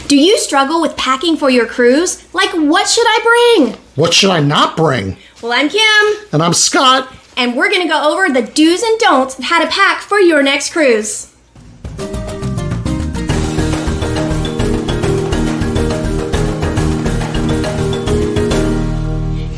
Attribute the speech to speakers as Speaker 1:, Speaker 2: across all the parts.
Speaker 1: Do you struggle with packing for your cruise? Like, what should I bring?
Speaker 2: What should I not bring?
Speaker 1: Well, I'm Kim.
Speaker 2: And I'm Scott.
Speaker 1: And we're going to go over the do's and don'ts of how to pack for your next cruise.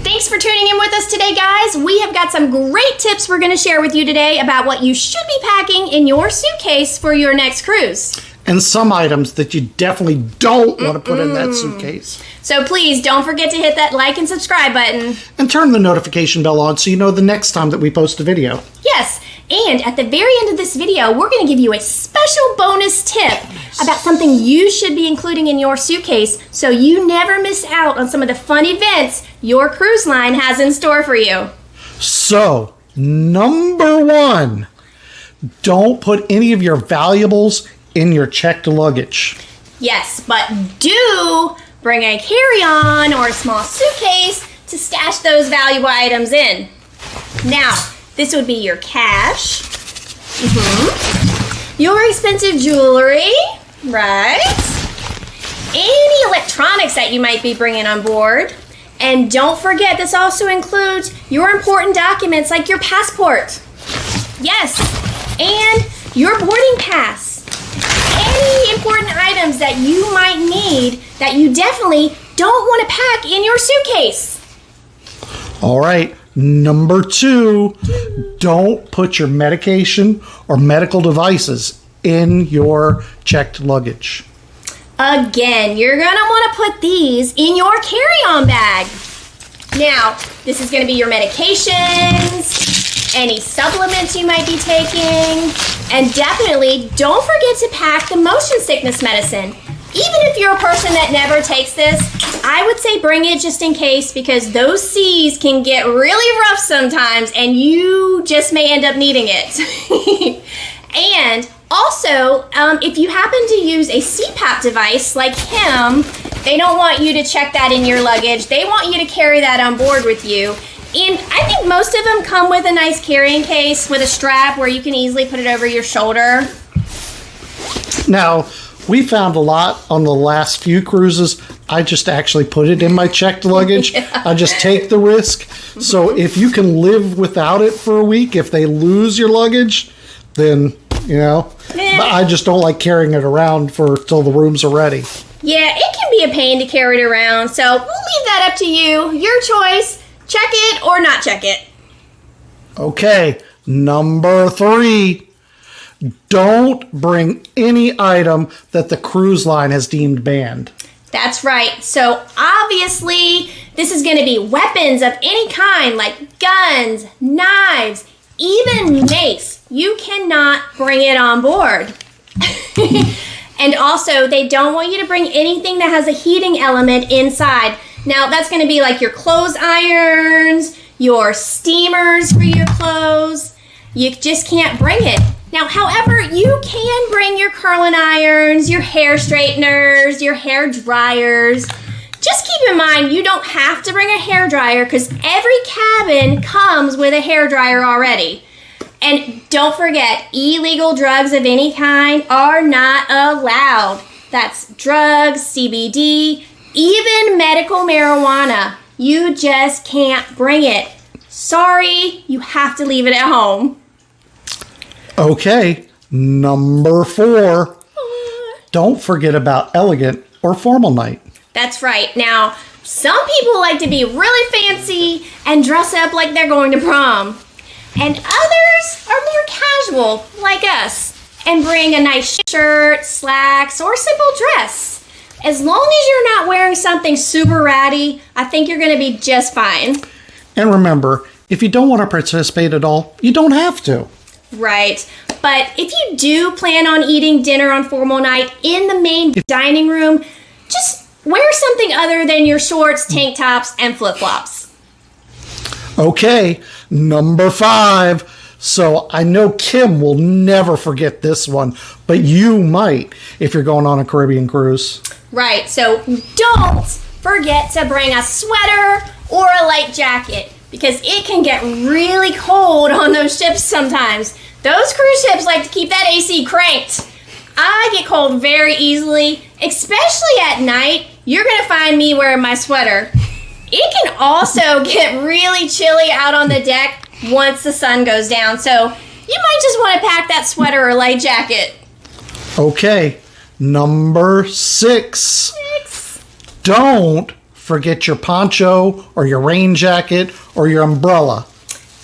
Speaker 1: Thanks for tuning in with us today, guys. We have got some great tips we're going to share with you today about what you should be packing in your suitcase for your next cruise.
Speaker 2: And some items that you definitely don't want to put in that suitcase.
Speaker 1: So please don't forget to hit that like and subscribe button.
Speaker 2: And turn the notification bell on so you know the next time that we post a video.
Speaker 1: Yes, and at the very end of this video, we're going to give you a special bonus tip about something you should be including in your suitcase so you never miss out on some of the fun events your cruise line has in store for you.
Speaker 2: So, number one, don't put any of your valuables in your checked luggage.
Speaker 1: Yes, but do bring a carry-on or a small suitcase to stash those valuable items in. Now, this would be your cash, your expensive jewelry, right? Any electronics that you might be bringing on board. And don't forget, this also includes your important documents like your passport. Yes, and your boarding pass. Any important items that you might need that you definitely don't want to pack in your suitcase.
Speaker 2: All right, number two, don't put your medication or medical devices in your checked luggage.
Speaker 1: Again, you're going to want to put these in your carry-on bag. Now, this is going to be your medications, any supplements you might be taking, and definitely don't forget to pack the motion sickness medicine. Even if you're a person that never takes this, I would say bring it just in case because those seas can get really rough sometimes and you just may end up needing it. And also, if you happen to use a CPAP device like him, they don't want you to check that in your luggage. They want you to carry that on board with you. And I think most of them come with a nice carrying case with a strap where you can easily put it over your shoulder.
Speaker 2: Now, we found a lot on the last few cruises. I just actually put it in my checked luggage. Yeah. I just take the risk. So if you can live without it for a week, if they lose your luggage, then, you know. But I just don't like carrying it around till the rooms are ready.
Speaker 1: Yeah, it can be a pain to carry it around. So we'll leave that up to you. Your choice. Check it or not check it.
Speaker 2: Okay, number three. Don't bring any item that the cruise line has deemed banned.
Speaker 1: That's right. So obviously, this is going to be weapons of any kind like guns, knives, even mace. You cannot bring it on board. And also, they don't want you to bring anything that has a heating element inside. Now, that's going to be like your clothes irons, your steamers for your clothes. You just can't bring it. Now, however, you can bring your curling irons, your hair straighteners, your hair dryers. Just keep in mind, you don't have to bring a hair dryer because every cabin comes with a hair dryer already. And don't forget, illegal drugs of any kind are not allowed. That's drugs, CBD, even medical marijuana. You just can't bring it. Sorry, you have to leave it at home.
Speaker 2: Okay, number four. Don't forget about elegant or formal night.
Speaker 1: That's right. Now, some people like to be really fancy and dress up like they're going to prom. And others are more casual, like us, and bring a nice shirt, slacks, or simple dress. As long as you're not wearing something super ratty, I think you're going to be just fine.
Speaker 2: And remember, if you don't want to participate at all, you don't have to.
Speaker 1: Right. But if you do plan on eating dinner on formal night in the main dining room, just wear something other than your shorts, tank tops, and flip-flops.
Speaker 2: Okay, number five. So I know Kim will never forget this one, but you might if you're going on a Caribbean cruise.
Speaker 1: Right, so don't forget to bring a sweater or a light jacket because it can get really cold on those ships sometimes. Those cruise ships like to keep that AC cranked. I get cold very easily, especially at night. You're going to find me wearing my sweater. It can also get really chilly out on the deck once the sun goes down, so you might just want to pack that sweater or light jacket.
Speaker 2: Okay, number 6. Don't forget your poncho or your rain jacket or your umbrella.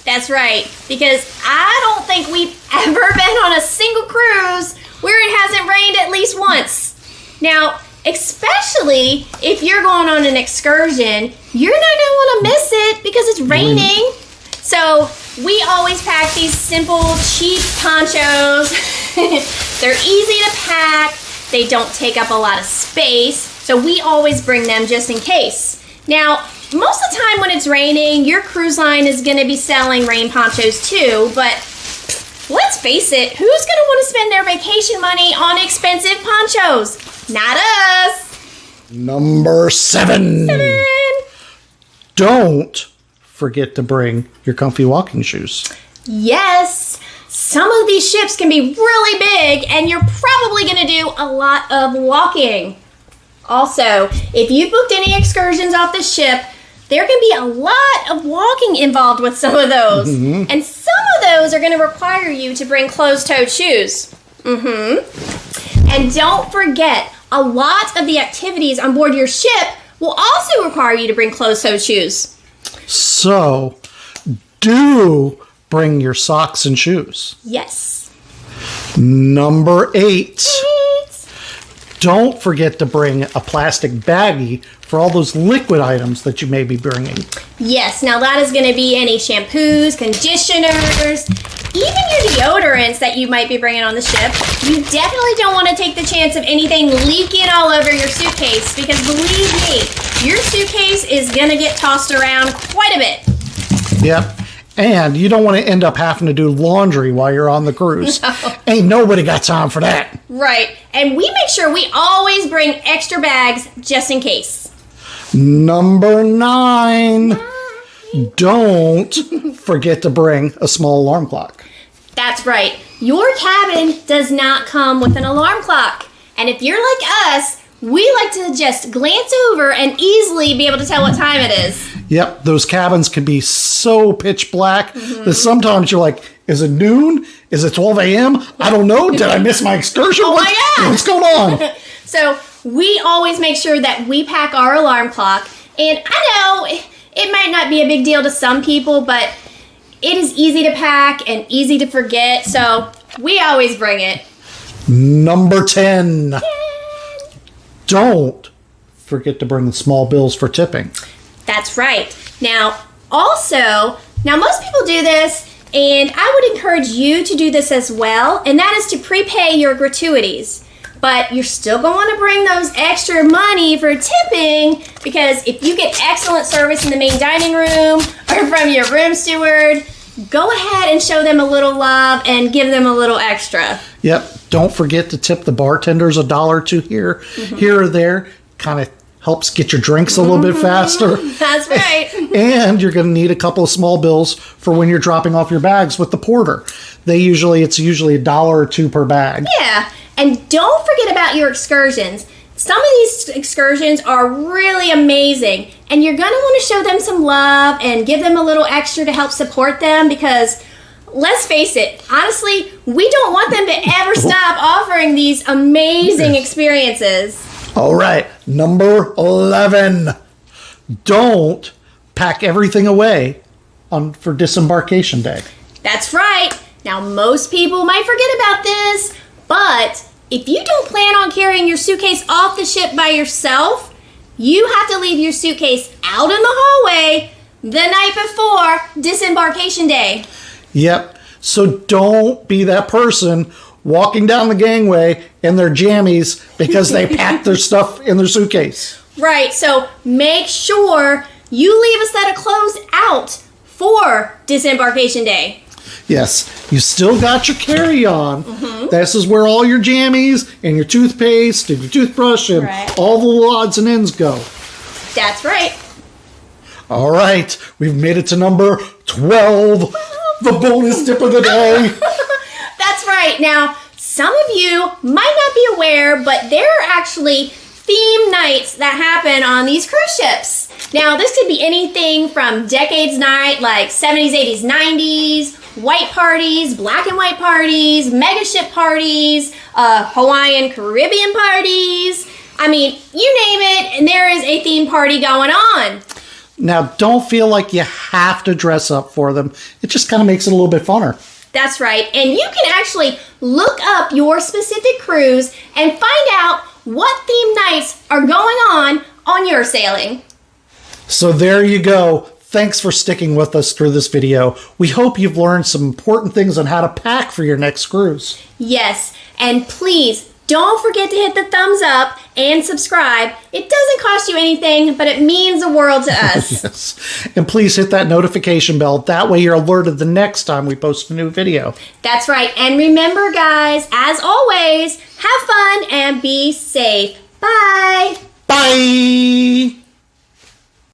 Speaker 1: That's right, because I don't think we've ever been on a single cruise where it hasn't rained at least once. Now, especially if you're going on an excursion, you're not going to want to miss it because it's raining. So we always pack these simple, cheap ponchos. They're easy to pack. They don't take up a lot of space. So we always bring them just in case. Now, most of the time when it's raining, your cruise line is going to be selling rain ponchos too, but let's face it, who's going to want to spend their vacation money on expensive ponchos? Not us.
Speaker 2: Number 7. Don't forget to bring your comfy walking shoes.
Speaker 1: Yes, some of these ships can be really big and you're probably going to do a lot of walking. Also, if you've booked any excursions off the ship, there can be a lot of walking involved with some of those. And some of those are going to require you to bring closed-toed shoes. And don't forget, a lot of the activities on board your ship will also require you to bring closed-toed shoes.
Speaker 2: So, do bring your socks and shoes.
Speaker 1: Yes.
Speaker 2: Number 8. Don't forget to bring a plastic baggie for all those liquid items that you may be bringing.
Speaker 1: Yes, now that is going to be any shampoos, conditioners, even your deodorants that you might be bringing on the ship. You definitely don't want to take the chance of anything leaking all over your suitcase because believe me, your suitcase is going to get tossed around quite a bit.
Speaker 2: Yep. And you don't want to end up having to do laundry while you're on the cruise.
Speaker 1: No.
Speaker 2: Ain't nobody got time for that.
Speaker 1: Right. And we make sure we always bring extra bags just in case.
Speaker 2: Number 9. Don't forget to bring a small alarm clock.
Speaker 1: That's right. Your cabin does not come with an alarm clock. And if you're like us, we like to just glance over and easily be able to tell what time it is.
Speaker 2: Yep, those cabins can be so pitch black that sometimes you're like, is it noon? Is it 12 a.m.? I don't know. Did I miss my excursion?
Speaker 1: Oh my God.
Speaker 2: What's going on?
Speaker 1: So we always make sure that we pack our alarm clock. And I know it might not be a big deal to some people, but it is easy to pack and easy to forget. So we always bring it.
Speaker 2: Number 10. Don't forget to bring the small bills for tipping.
Speaker 1: That's right. Now, most people do this, and I would encourage you to do this as well, and that is to prepay your gratuities. But you're still going to want to bring those extra money for tipping because if you get excellent service in the main dining room or from your room steward, go ahead and show them a little love and give them a little extra.
Speaker 2: Yep. Don't forget to tip the bartenders $1 or $2 here or there. Kind of helps get your drinks a little bit faster.
Speaker 1: That's right.
Speaker 2: And you're going to need a couple of small bills for when you're dropping off your bags with the porter. It's usually $1 or $2 per bag.
Speaker 1: Yeah. And don't forget about your excursions. Some of these excursions are really amazing, and you're going to want to show them some love and give them a little extra to help support them because, let's face it, honestly, we don't want them to ever stop offering these amazing experiences.
Speaker 2: All right, number 11. Don't pack everything away for disembarkation day.
Speaker 1: That's right. Now, most people might forget about this, but if you don't plan on carrying your suitcase off the ship by yourself, you have to leave your suitcase out in the hallway the night before disembarkation day.
Speaker 2: Yep. So don't be that person walking down the gangway in their jammies because they packed their stuff in their suitcase.
Speaker 1: Right. So make sure you leave a set of clothes out for disembarkation day.
Speaker 2: Yes, you still got your carry-on. This is where all your jammies and your toothpaste and your toothbrush and all the little odds and ends go.
Speaker 1: That's right.
Speaker 2: All right, we've made it to number 12, the bonus tip of the day.
Speaker 1: That's right. Now, some of you might not be aware, but there are actually theme nights that happen on these cruise ships. Now, this could be anything from decades night, like 70s, 80s, 90s, white parties, black and white parties, mega ship parties, Hawaiian Caribbean parties. I mean, you name it, and there is a theme party going on.
Speaker 2: Now, don't feel like you have to dress up for them. It just kind of makes it a little bit funner.
Speaker 1: That's right. And you can actually look up your specific cruise and find out what theme nights are going on your sailing.
Speaker 2: So there you go. Thanks for sticking with us through this video. We hope you've learned some important things on how to pack for your next cruise.
Speaker 1: Yes, and please don't forget to hit the thumbs up and subscribe. It doesn't cost you anything, but it means the world to us.
Speaker 2: Yes. And please hit that notification bell. That way you're alerted the next time we post a new video.
Speaker 1: That's right. And remember, guys, as always, have fun and be safe. Bye.
Speaker 2: Bye.